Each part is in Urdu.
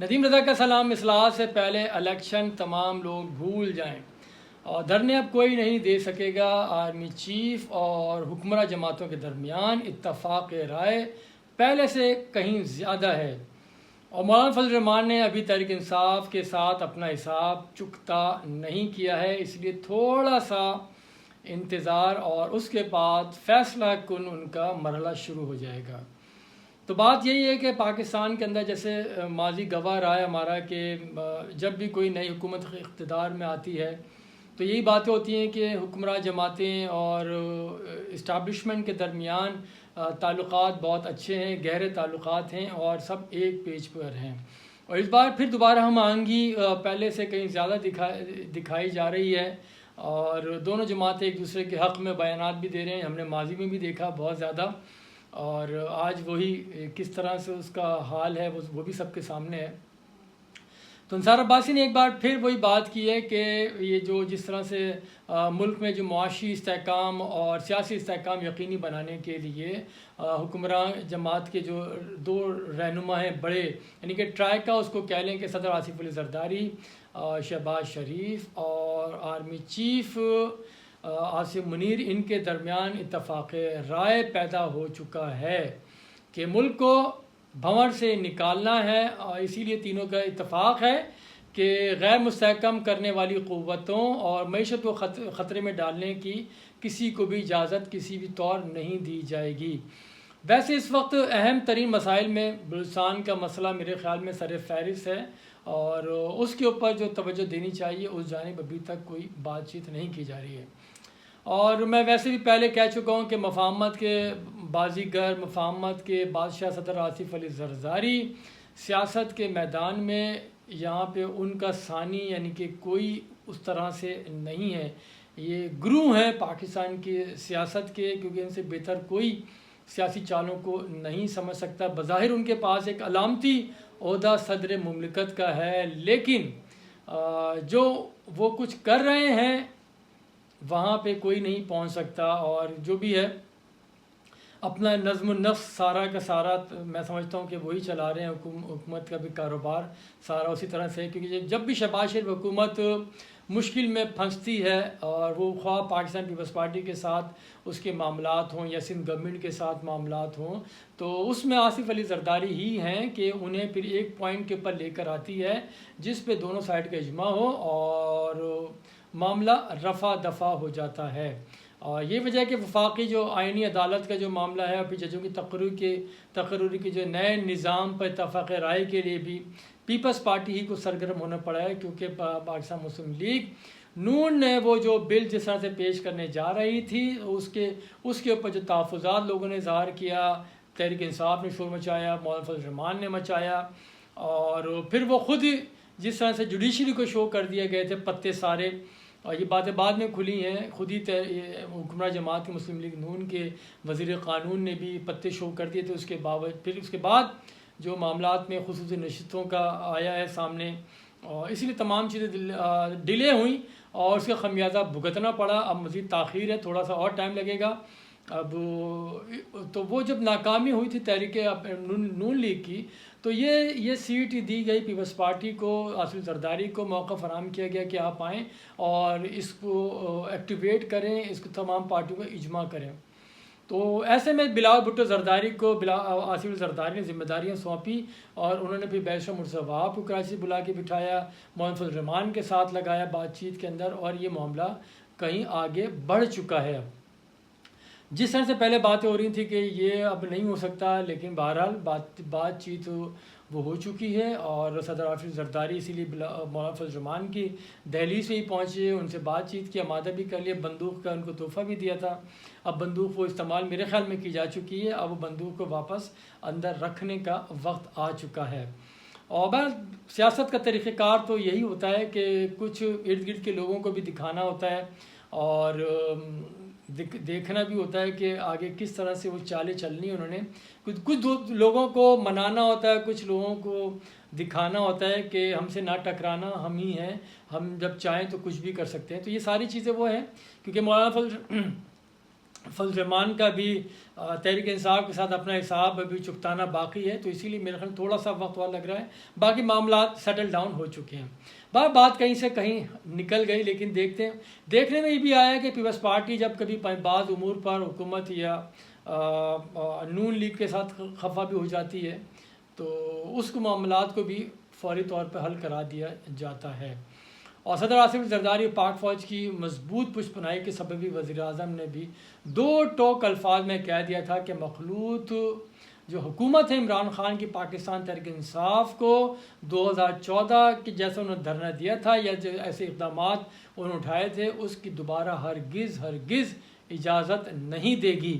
ندیم رضا کا سلام اصلاح سے پہلے الیکشن تمام لوگ بھول جائیں اور دھرنے اب کوئی نہیں دے سکے گا۔ آرمی چیف اور حکمراں جماعتوں کے درمیان اتفاق رائے پہلے سے کہیں زیادہ ہے، اور مولانا فضل الرحمان نے ابھی تحریک انصاف کے ساتھ اپنا حساب چکتا نہیں کیا ہے، اس لیے تھوڑا سا انتظار اور اس کے بعد فیصلہ کن ان کا مرحلہ شروع ہو جائے گا۔ تو بات یہی ہے کہ پاکستان کے اندر جیسے ماضی گواہ رہا ہے ہمارا کہ جب بھی کوئی نئی حکومت اقتدار میں آتی ہے تو یہی باتیں ہوتی ہیں کہ حکمراں جماعتیں اور اسٹیبلشمنٹ کے درمیان تعلقات بہت اچھے ہیں، گہرے تعلقات ہیں اور سب ایک پیج پر ہیں، اور اس بار پھر دوبارہ ہم آہنگی پہلے سے کہیں زیادہ دکھائی جا رہی ہے، اور دونوں جماعتیں ایک دوسرے کے حق میں بیانات بھی دے رہے ہیں۔ ہم نے ماضی میں بھی دیکھا بہت زیادہ، اور آج وہی کس طرح سے اس کا حال ہے وہ بھی سب کے سامنے ہے۔ تو انصار عباسی نے ایک بار پھر وہی بات کی ہے کہ یہ جو جس طرح سے ملک میں جو معاشی استحکام اور سیاسی استحکام یقینی بنانے کے لیے حکمراں جماعت کے جو دو رہنما ہیں بڑے، یعنی کہ ٹرائیکا اس کو کہہ لیں کہ صدر آصف علی زرداری، شہباز شریف اور آرمی چیف عاصم منیر، ان کے درمیان اتفاق رائے پیدا ہو چکا ہے کہ ملک کو بھنور سے نکالنا ہے، اور اسی لیے تینوں کا اتفاق ہے کہ غیر مستحکم کرنے والی قوتوں اور معیشت کو خطرے میں ڈالنے کی کسی کو بھی اجازت کسی بھی طور نہیں دی جائے گی۔ ویسے اس وقت اہم ترین مسائل میں بلوچستان کا مسئلہ میرے خیال میں سر فہرست ہے، اور اس کے اوپر جو توجہ دینی چاہیے اس جانب ابھی تک کوئی بات چیت نہیں کی جا رہی ہے۔ اور میں ویسے بھی پہلے کہہ چکا ہوں کہ مفاہمت کے بازیگر، مفاہمت کے بادشاہ صدر آصف علی زرداری سیاست کے میدان میں یہاں پہ ان کا ثانی یعنی کہ کوئی اس طرح سے نہیں ہے، یہ گروہ ہیں پاکستان کی سیاست کے، کیونکہ ان سے بہتر کوئی سیاسی چالوں کو نہیں سمجھ سکتا۔ بظاہر ان کے پاس ایک علامتی عہدہ صدر مملکت کا ہے، لیکن جو وہ کچھ کر رہے ہیں وہاں پہ کوئی نہیں پہنچ سکتا، اور جو بھی ہے اپنا نظم النفس سارا کا سارا میں سمجھتا ہوں کہ وہی چلا رہے ہیں، حکومت کا بھی کاروبار سارا اسی طرح سے، کیونکہ جب بھی شہباز شریف حکومت مشکل میں پھنستی ہے، اور وہ خواہ پاکستان پیپلز پارٹی کے ساتھ اس کے معاملات ہوں یا سندھ گورنمنٹ کے ساتھ معاملات ہوں، تو اس میں آصف علی زرداری ہی ہیں کہ انہیں پھر ایک پوائنٹ کے اوپر لے کر آتی ہے جس پہ دونوں سائڈ کا اجماع ہو اور معاملہ رفع دفع ہو جاتا ہے۔ اور یہ وجہ ہے کہ وفاقی جو آئینی عدالت کا جو معاملہ ہے، اور پھر ججوں کی تقرری کے جو نئے نظام پر اتفاق رائے کے لیے بھی پیپلز پارٹی ہی کو سرگرم ہونا پڑا ہے، کیونکہ پاکستان مسلم لیگ نون نے وہ جو بل جس طرح سے پیش کرنے جا رہی تھی اس کے اوپر جو تحفظات لوگوں نے اظہار کیا، تحریک انصاف نے شور مچایا، مولانا فضل الرحمان نے مچایا، اور پھر وہ خود جس طرح سے جوڈیشری کو شو کر دیے گئے تھے پتے سارے، اور یہ باتیں بعد میں کھلی ہیں، خود ہی حکمراں جماعت کی مسلم لیگ نون کے وزیر قانون نے بھی پتے شو کر دیے تھے، پھر اس کے بعد جو معاملات میں خصوصی نشستوں کا آیا ہے سامنے، اور اسی لیے تمام چیزیں ڈیلے ہوئیں اور اس کا خمیازہ بھگتنا پڑا۔ اب مزید تاخیر ہے، تھوڑا سا اور ٹائم لگے گا۔ اب تو وہ جب ناکامی ہوئی تھی تحریک نون لیگ کی، تو یہ سیٹ دی گئی پیپلز پارٹی کو، آصف زرداری کو موقع فراہم کیا گیا کہ آپ آئیں اور اس کو ایکٹیویٹ کریں، اس کو تمام پارٹیوں کو اجماع کریں۔ تو ایسے میں بلاول بھٹو زرداری کو آصف زرداری نے ذمہ داریاں سونپی، اور انہوں نے پھر بیرسٹر مرتضیٰ وہاب کو کراچی سے بلا کے بٹھایا، مولانا فضل الرحمان کے ساتھ لگایا بات چیت کے اندر، اور یہ معاملہ کہیں آگے بڑھ چکا ہے۔ جس طرح سے پہلے باتیں ہو رہی تھیں کہ یہ اب نہیں ہو سکتا، لیکن بہرحال بات چیت وہ ہو چکی ہے، اور صدر آصف زرداری اسی لیے مولانا فضل الرحمان کی دہلیز میں ہی پہنچے، ان سے بات چیت کی، آمادہ بھی کر لیا، بندوق کا ان کو تحفہ بھی دیا تھا۔ اب بندوق وہ استعمال میرے خیال میں کی جا چکی ہے، اب بندوق کو واپس اندر رکھنے کا وقت آ چکا ہے۔ اور بہر سیاست کا طریقہ کار تو یہی ہوتا ہے کہ کچھ ارد گرد کے لوگوں کو بھی دکھانا ہوتا ہے، اور دیکھنا بھی ہوتا ہے کہ آگے کس طرح سے وہ چالیں چلنی، انہوں نے کچھ لوگوں کو منانا ہوتا ہے، کچھ لوگوں کو دکھانا ہوتا ہے کہ ہم سے نہ ٹکرانا، ہم ہی ہیں، ہم جب چاہیں تو کچھ بھی کر سکتے ہیں۔ تو یہ ساری چیزیں وہ ہیں، کیونکہ مولانا فضل الرحمان کا بھی تحریک انصاف کے ساتھ اپنا حساب ابھی چکتانا باقی ہے، تو اسی لیے میرے خیال تھوڑا سا وقت اور لگ رہا ہے، باقی معاملات سیٹل ڈاؤن ہو چکے ہیں۔ بات کہیں سے کہیں نکل گئی، لیکن دیکھنے میں یہ بھی آیا کہ پیپلز پارٹی جب کبھی بعض امور پر حکومت یا نون لیگ کے ساتھ خفا بھی ہو جاتی ہے تو اس کو معاملات کو بھی فوری طور پہ حل کرا دیا جاتا ہے۔ اور صدر آصف زرداری پاک فوج کی مضبوط پشت پناہی کے سبب وزیر اعظم نے بھی 2 ٹوک الفاظ میں کہہ دیا تھا کہ مخلوط جو حکومت ہے عمران خان کی پاکستان تحریک انصاف کو 2014 کے جیسا انہوں نے دھرنا دیا تھا یا جو ایسے اقدامات انہوں نے اٹھائے تھے اس کی دوبارہ ہرگز اجازت نہیں دے گی،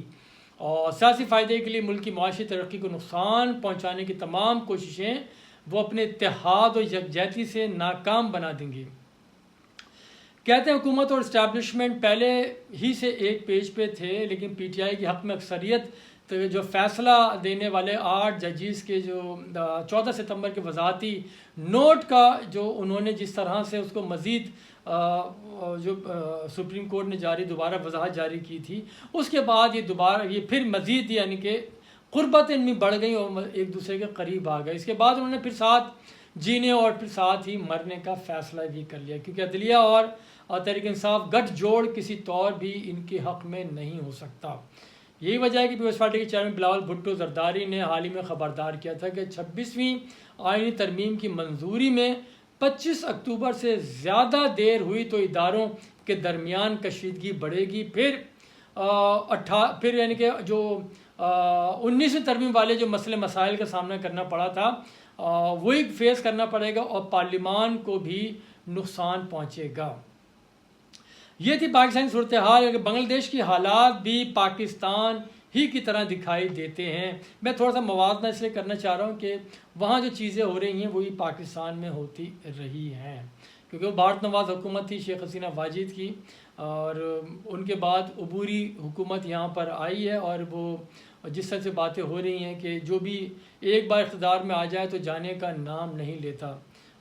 اور سیاسی فائدے کے لیے ملک کی معاشی ترقی کو نقصان پہنچانے کی تمام کوششیں وہ اپنے اتحاد و یکجہتی سے ناکام بنا دیں گی۔ کہتے ہیں حکومت اور اسٹیبلشمنٹ پہلے ہی سے ایک پیج پہ تھے، لیکن پی ٹی آئی کی حق میں اکثریت جو فیصلہ دینے والے 8 ججز کے جو 14 ستمبر کے وضاحتی نوٹ کا جو انہوں نے جس طرح سے اس کو مزید جو سپریم کورٹ نے دوبارہ وضاحت جاری کی تھی، اس کے بعد یہ پھر مزید یعنی کہ قربت ان میں بڑھ گئی اور ایک دوسرے کے قریب آ گئے۔ اس کے بعد انہوں نے پھر ساتھ جینے اور پھر ساتھ ہی مرنے کا فیصلہ بھی کر لیا، کیونکہ عدلیہ اور تحریک انصاف گٹھ جوڑ کسی طور بھی ان کے حق میں نہیں ہو سکتا۔ یہی وجہ ہے کہ پیپلز پارٹی کے چیئرمین بلاول بھٹو زرداری نے حال ہی میں خبردار کیا تھا کہ 26ویں آئینی ترمیم کی منظوری میں 25 اکتوبر سے زیادہ دیر ہوئی تو اداروں کے درمیان کشیدگی بڑھے گی، پھر یعنی کہ جو 19ویں ترمیم والے جو مسائل کا سامنا کرنا پڑا تھا وہی فیس کرنا پڑے گا اور پارلیمان کو بھی نقصان پہنچے گا۔ یہ تھی پاکستانی صورتحال۔ بنگلہ دیش کی حالات بھی پاکستان ہی کی طرح دکھائی دیتے ہیں۔ میں تھوڑا سا موازنہ اس لیے کرنا چاہ رہا ہوں کہ وہاں جو چیزیں ہو رہی ہیں وہی پاکستان میں ہوتی رہی ہیں، کیونکہ وہ بھارت نواز حکومت تھی شیخ حسینہ واجد کی، اور ان کے بعد عبوری حکومت یہاں پر آئی ہے، اور وہ جس طرح سے باتیں ہو رہی ہیں کہ جو بھی ایک بار اقتدار میں آ جائے تو جانے کا نام نہیں لیتا،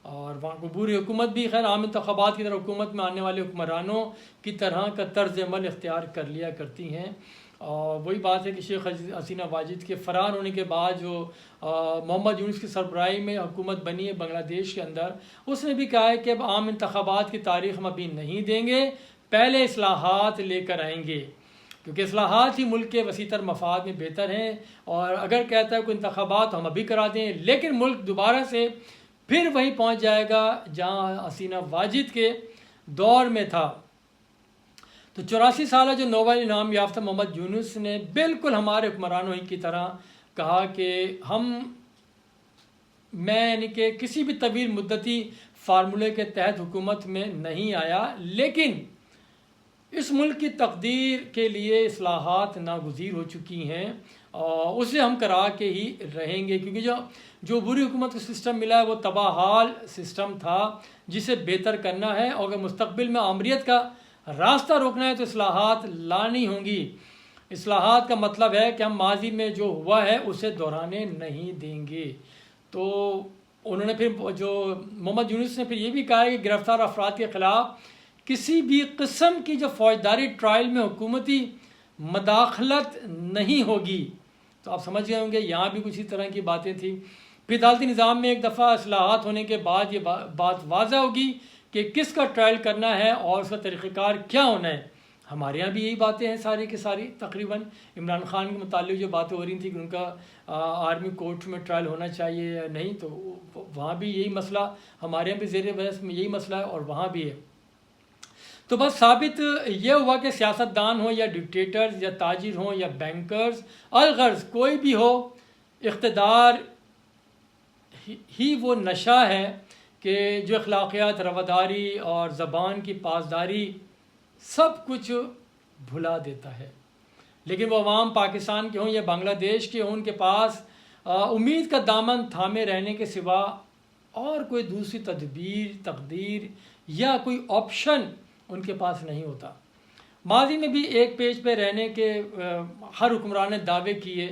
اور وہاں عبوری حکومت بھی خیر عام انتخابات کی طرح حکومت میں آنے والے حکمرانوں کی طرح کا طرز عمل اختیار کر لیا کرتی ہیں۔ اور وہی بات ہے کہ شیخ حسینہ واجد کے فرار ہونے کے بعد جو محمد یونس کی سربراہی میں حکومت بنی ہے بنگلہ دیش کے اندر، اس نے بھی کہا ہے کہ اب عام انتخابات کی تاریخ ہم ابھی نہیں دیں گے، پہلے اصلاحات لے کر آئیں گے، کیونکہ اصلاحات ہی ملک کے وسیع تر مفاد میں بہتر ہیں، اور اگر کہتا ہے کوئی انتخابات ہم ابھی کرا دیں لیکن ملک دوبارہ سے پھر وہیں پہنچ جائے گا جہاں حسینہ واجد کے دور میں تھا۔ تو 84 سالہ جو نوبل انعام یافتہ محمد یونس نے بالکل ہمارے حکمرانوں ہی کی طرح کہا کہ میں یعنی کہ کسی بھی طویل مدتی فارمولے کے تحت حکومت میں نہیں آیا، لیکن اس ملک کی تقدیر کے لیے اصلاحات ناگزیر ہو چکی ہیں اور اسے ہم کرا کے ہی رہیں گے، کیونکہ جو بری حکومت کو سسٹم ملا ہے وہ تباہ حال سسٹم تھا جسے بہتر کرنا ہے، اور اگر مستقبل میں آمریت کا راستہ روکنا ہے تو اصلاحات لانی ہوں گی۔ اصلاحات کا مطلب ہے کہ ہم ماضی میں جو ہوا ہے اسے دہرانے نہیں دیں گے۔ تو انہوں نے پھر جو محمد یونس نے پھر یہ بھی کہا ہے کہ گرفتار افراد کے خلاف کسی بھی قسم کی جو فوجداری ٹرائل میں حکومتی مداخلت نہیں ہوگی۔ تو آپ سمجھ گئے ہوں گے یہاں بھی کچھ اس طرح کی باتیں تھیں۔ پھر عدالتی نظام میں ایک دفعہ اصلاحات ہونے کے بعد یہ بات واضح ہوگی کہ کس کا ٹرائل کرنا ہے اور اس کا طریقہ کار کیا ہونا ہے۔ ہمارے یہاں بھی یہی باتیں ہیں ساری کی ساری، تقریباً عمران خان کے متعلق جو باتیں ہو رہی تھیں کہ ان کا آرمی کورٹ میں ٹرائل ہونا چاہیے یا نہیں، تو وہاں بھی یہی مسئلہ، ہمارے یہاں بھی زیر بحث میں یہی مسئلہ ہے اور وہاں بھی ہے۔ تو بس ثابت یہ ہوا کہ سیاستدان ہوں یا ڈکٹیٹرز یا تاجر ہوں یا بینکرز، الغرض کوئی بھی ہو، اقتدار ہی وہ نشہ ہے کہ جو اخلاقیات، رواداری اور زبان کی پاسداری سب کچھ بھلا دیتا ہے۔ لیکن وہ عوام پاکستان کے ہوں یا بنگلہ دیش کے ہوں، ان کے پاس امید کا دامن تھامے رہنے کے سوا اور کوئی دوسری تقدیر یا کوئی آپشن ان کے پاس نہیں ہوتا۔ ماضی میں بھی ایک پیج پہ رہنے کے ہر حکمران نے دعوے کیے،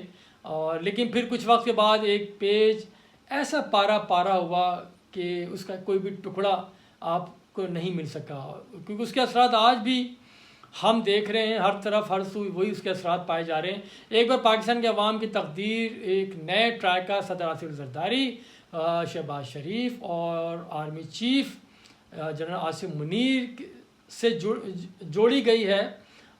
اور لیکن پھر کچھ وقت کے بعد ایک پیج ایسا پارا ہوا کہ اس کا کوئی بھی ٹکڑا آپ کو نہیں مل سکا، کیونکہ اس کے اثرات آج بھی ہم دیکھ رہے ہیں ہر طرف ہر سو وہی اس کے اثرات پائے جا رہے ہیں۔ ایک بار پاکستان کے عوام کی تقدیر ایک نئے ٹرائی کا صدر آصف زرداری، شہباز شریف اور army chief general Asim Munir سے جوڑی گئی ہے،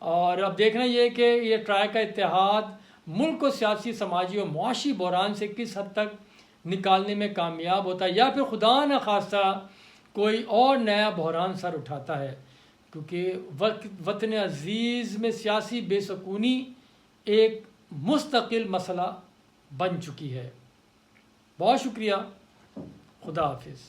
اور اب دیکھنا یہ کہ یہ ٹرائی کا اتحاد ملک کو سیاسی، سماجی اور معاشی بحران سے کس حد تک نکالنے میں کامیاب ہوتا ہے، یا پھر خدا نخواستہ کوئی اور نیا بحران سر اٹھاتا ہے، کیونکہ وطن عزیز میں سیاسی بے سکونی ایک مستقل مسئلہ بن چکی ہے۔ بہت شکریہ، خدا حافظ۔